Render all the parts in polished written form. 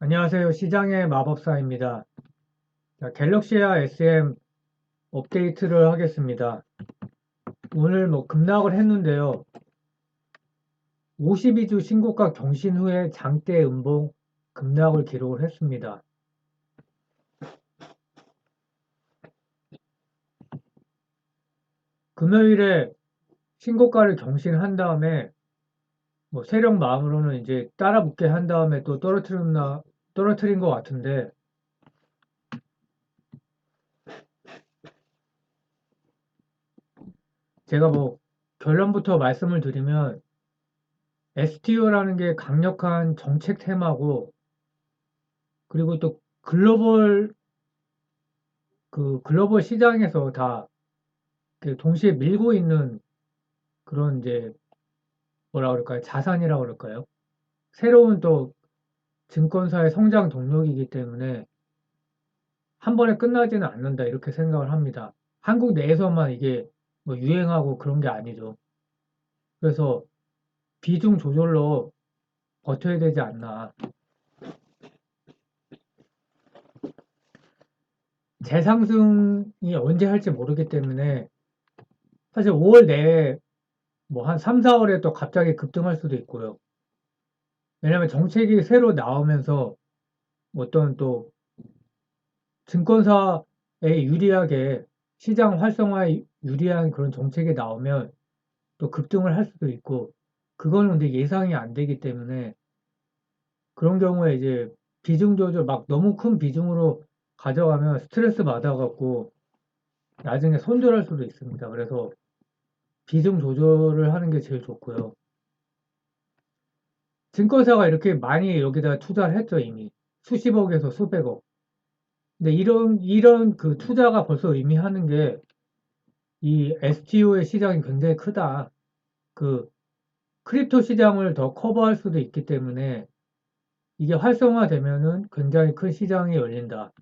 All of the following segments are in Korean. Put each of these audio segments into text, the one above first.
안녕하세요. 시장의 마법사입니다. 자, 갤럭시아 SM 업데이트를 하겠습니다. 오늘 급락을 했는데요. 52주 신고가 경신 후에 장대 음봉 급락을 기록을 했습니다. 금요일에 신고가를 경신한 다음에 세력 마음으로는 이제 따라 붙게 한 다음에 또 떨어뜨린 것 같은데, 제가 결론부터 말씀을 드리면 STO라는 게 강력한 정책 테마고, 그리고 또 글로벌 시장에서 다 동시에 밀고 있는 그런 이제 뭐라 그럴까요? 자산이라고 그럴까요? 새로운 또 증권사의 성장 동력이기 때문에 한 번에 끝나지는 않는다 이렇게 생각을 합니다. 한국 내에서만 이게 유행하고 그런 게 아니죠. 그래서 비중 조절로 버텨야 되지 않나. 재상승이 언제 할지 모르기 때문에 사실 5월 내에 한 3, 4월에 또 갑자기 급등할 수도 있고요. 왜냐하면 정책이 새로 나오면서 어떤 또 증권사에 유리하게 시장 활성화에 유리한 그런 정책이 나오면 또 급등을 할 수도 있고, 그거는 근데 예상이 안 되기 때문에 그런 경우에 이제 비중 조절 막 너무 큰 비중으로 가져가면 스트레스 받아갖고 나중에 손절할 수도 있습니다. 그래서 비중 조절을 하는 게 제일 좋고요. 증권사가 이렇게 많이 여기다 투자를 했죠, 이미. 수십억에서 수백억. 근데 이런 그 투자가 벌써 의미하는 게 이 STO의 시장이 굉장히 크다. 그 크립토 시장을 더 커버할 수도 있기 때문에 이게 활성화되면은 굉장히 큰 시장이 열린다.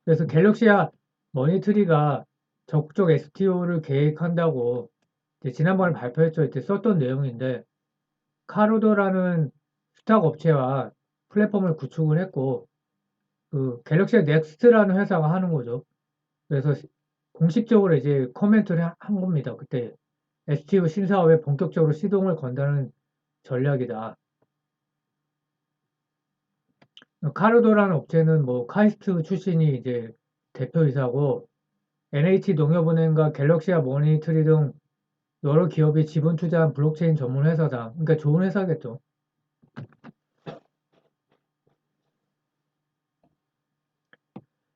그래서 갤럭시아 머니트리가 적극적 STO를 계획한다고 지난번에 발표했죠. 이때 썼던 내용인데 카루도라는 스탁 업체와 플랫폼을 구축을 했고 그 갤럭시아 넥스트라는 회사가 하는 거죠. 그래서 공식적으로 이제 코멘트를 한 겁니다. 그때 STO 신사업에 본격적으로 시동을 건다는 전략이다. 카르도라는 업체는 카이스트 출신이 이제 대표이사고 NH 농협은행과 갤럭시아 머니트리 등 여러 기업이 지분 투자한 블록체인 전문 회사다. 그러니까 좋은 회사겠죠.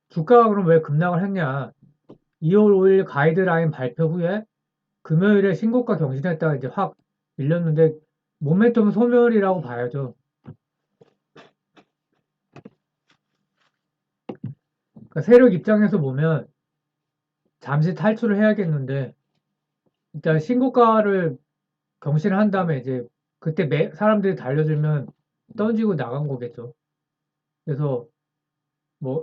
주가가 그럼 왜 급락을 했냐? 2월 5일 가이드라인 발표 후에 금요일에 신고가 경신했다가 이제 확 밀렸는데 모멘텀 소멸이라고 봐야죠. 그러니까 세력 입장에서 보면 잠시 탈출을 해야겠는데 일단 신고가를 경신한 다음에 이제 그때 사람들이 달려들면 던지고 나간 거겠죠. 그래서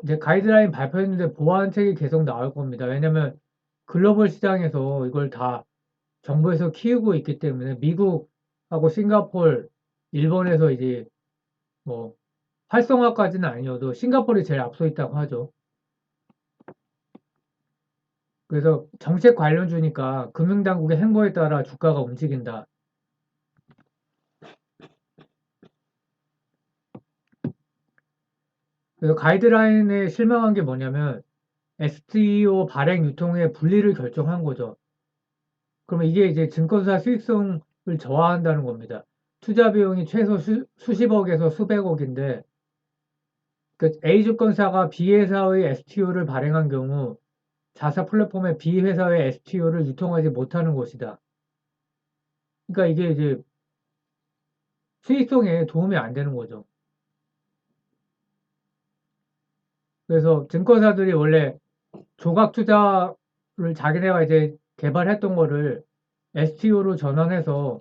이제 가이드라인 발표했는데 보완책이 계속 나올 겁니다. 왜냐면 글로벌 시장에서 이걸 다 정부에서 키우고 있기 때문에 미국하고 싱가폴, 일본에서 이제 뭐 활성화까지는 아니어도 싱가폴이 제일 앞서 있다고 하죠. 그래서 정책 관련주니까 금융당국의 행보에 따라 주가가 움직인다. 그래서 가이드라인에 실망한 게 뭐냐면 STO 발행 유통의 분리를 결정한 거죠. 그러면 이게 이제 증권사 수익성을 저하한다는 겁니다. 투자 비용이 최소 수십억에서 수백억인데 그 A증권사가 B회사의 STO를 발행한 경우 자사 플랫폼의 B회사의 STO를 유통하지 못하는 것이다. 그러니까 이게 이제 수익성에 도움이 안 되는 거죠. 그래서 증권사들이 원래 조각 투자를 자기네가 이제 개발했던 거를 STO로 전환해서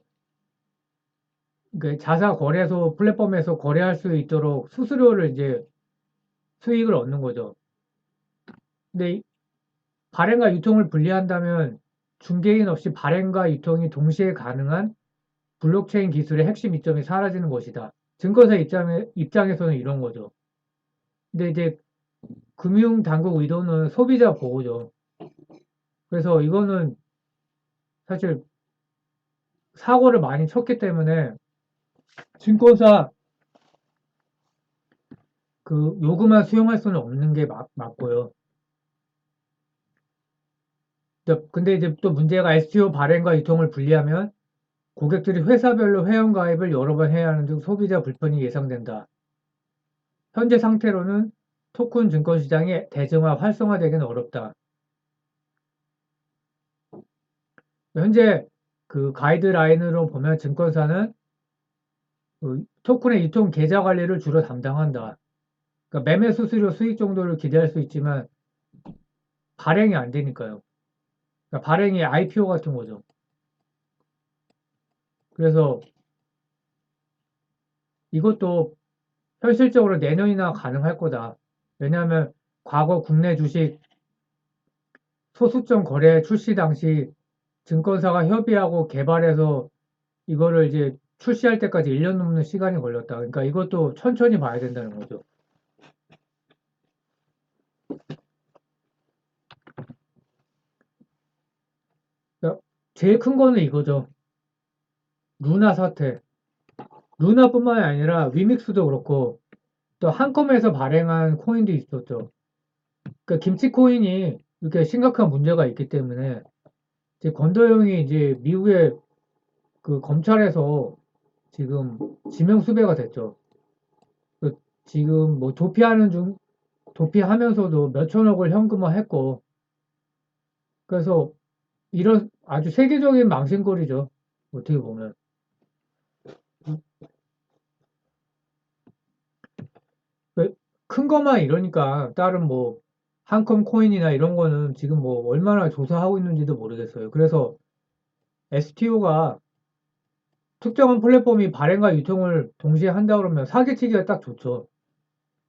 그 자사 거래소 플랫폼에서 거래할 수 있도록 수수료를 이제 수익을 얻는 거죠. 근데 발행과 유통을 분리한다면 중개인 없이 발행과 유통이 동시에 가능한 블록체인 기술의 핵심 이점이 사라지는 것이다. 증권사 입장에서는 이런 거죠. 근데 이제 금융당국 의도는 소비자 보호죠. 그래서 이거는 사실 사고를 많이 쳤기 때문에 증권사 그 요금만 수용할 수는 없는 게 맞고요. 근데 이제 또 문제가 STO 발행과 유통을 분리하면 고객들이 회사별로 회원가입을 여러 번 해야 하는 등 소비자 불편이 예상된다. 현재 상태로는 토큰 증권 시장이 대중화 활성화되기는 어렵다. 현재 그 가이드라인으로 보면 증권사는 그 토큰의 유통 계좌 관리를 주로 담당한다. 그러니까 매매 수수료 수익 정도를 기대할 수 있지만 발행이 안 되니까요. 그러니까 발행이 IPO 같은 거죠. 그래서 이것도 현실적으로 내년이나 가능할 거다. 왜냐하면 과거 국내 주식 소수점 거래 출시 당시 증권사가 협의하고 개발해서 이거를 이제 출시할 때까지 1년 넘는 시간이 걸렸다. 그러니까 이것도 천천히 봐야 된다는 거죠. 그러니까 제일 큰 거는 이거죠. 루나 사태. 루나뿐만이 아니라 위믹스도 그렇고 또 한컴에서 발행한 코인도 있었죠. 그러니까 김치 코인이 이렇게 심각한 문제가 있기 때문에 이제 권도영이 이제 미국의 그 검찰에서 지금 지명 수배가 됐죠. 그 지금 뭐 도피하면서도 몇천억을 현금화했고 그래서 이런 아주 세계적인 망신거리죠. 어떻게 보면. 큰 것만 이러니까 다른 뭐 한컴 코인이나 이런 거는 지금 뭐 얼마나 조사하고 있는지도 모르겠어요. 그래서 STO가 특정한 플랫폼이 발행과 유통을 동시에 한다 그러면 사기치기가 딱 좋죠.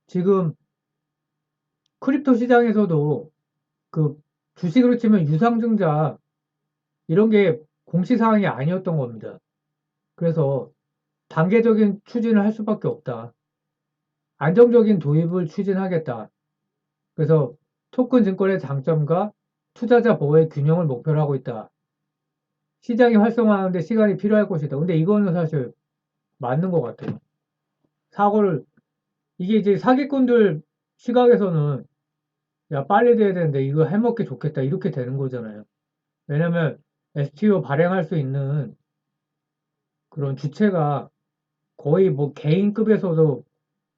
지금 크립토 시장에서도 그 주식으로 치면 유상증자 이런 게 공시사항이 아니었던 겁니다. 그래서 단계적인 추진을 할 수밖에 없다. 안정적인 도입을 추진하겠다. 그래서 토큰 증권의 장점과 투자자 보호의 균형을 목표로 하고 있다. 시장이 활성화하는데 시간이 필요할 것이다. 근데 이거는 사실 맞는 것 같아요. 사고를 이게 이제 사기꾼들 시각에서는 야 빨리 돼야 되는데 이거 해먹기 좋겠다 이렇게 되는 거잖아요. 왜냐면 STO 발행할 수 있는 그런 주체가 거의 뭐 개인급에서도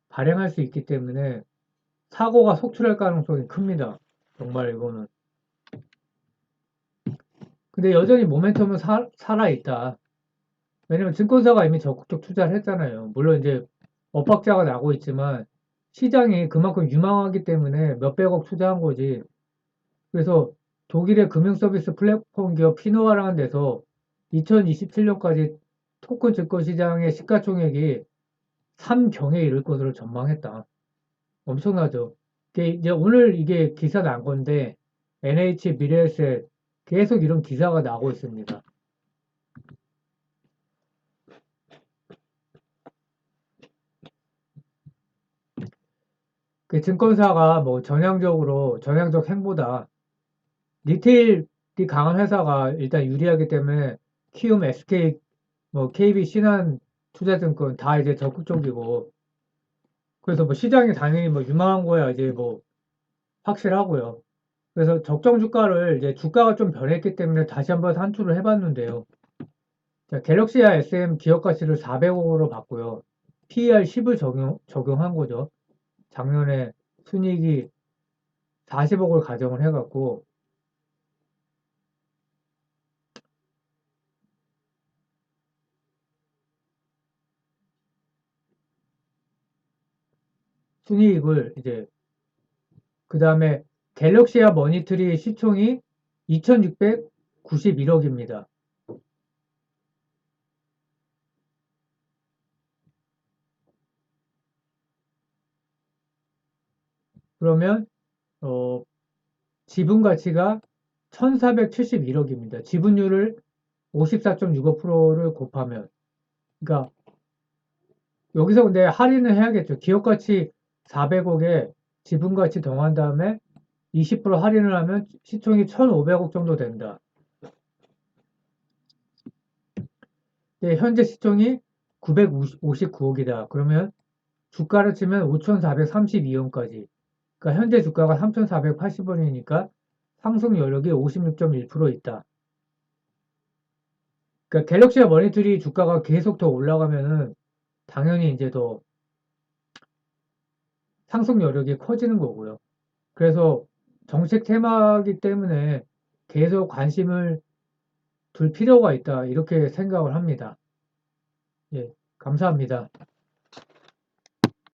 발행할 수 있기 때문에 사고가 속출할 가능성이 큽니다. 정말 이거는. 근데 여전히 모멘텀은 살아있다. 왜냐면 증권사가 이미 적극적 투자를 했잖아요. 물론 이제 엇박자가 나고 있지만 시장이 그만큼 유망하기 때문에 몇백억 투자한 거지. 그래서 독일의 금융서비스 플랫폼 기업 피노아라는 데서 2027년까지 토큰 증권 시장의 시가총액이 3경에 이를 것으로 전망했다. 엄청나죠. 이제 오늘 이게 기사 난 건데 NH 미래에셋 계속 이런 기사가 나고 있습니다. 그 증권사가 뭐 전향적 행보다 리테일이 강한 회사가 일단 유리하기 때문에 키움, SK, 뭐 KB, 신한 투자증권 다 이제 적극적이고 그래서 뭐 시장이 당연히 뭐 유망한 거야 이제 뭐 확실하고요. 그래서 적정 주가를 이제 주가가 좀 변했기 때문에 다시 한번 산출을 해봤는데요. 자, 갤럭시아 SM 기업 가치를 400억으로 봤고요. PER 10을 적용한 거죠. 작년에 순이익이 40억을 가정을 해갖고 순이익을 이제 그 다음에 갤럭시아 머니터리 시총이 2691억입니다. 그러면 지분 가치가 1471억입니다. 지분율을 54.65%를 곱하면 그러니까 여기서 근데 할인을 해야겠죠. 기업가치 400억에 지분가치 더한 다음에 20% 할인을 하면 시총이 1,500억 정도 된다. 근데 현재 시총이 959억이다. 그러면 주가를 치면 5,432원까지. 그러니까 현재 주가가 3,480원이니까 상승 여력이 56.1% 있다. 그러니까 갤럭시와 머니터리 주가가 계속 더 올라가면은 당연히 이제 더 상승 여력이 커지는 거고요. 그래서 정책 테마이기 때문에 계속 관심을 둘 필요가 있다. 이렇게 생각을 합니다. 예, 감사합니다.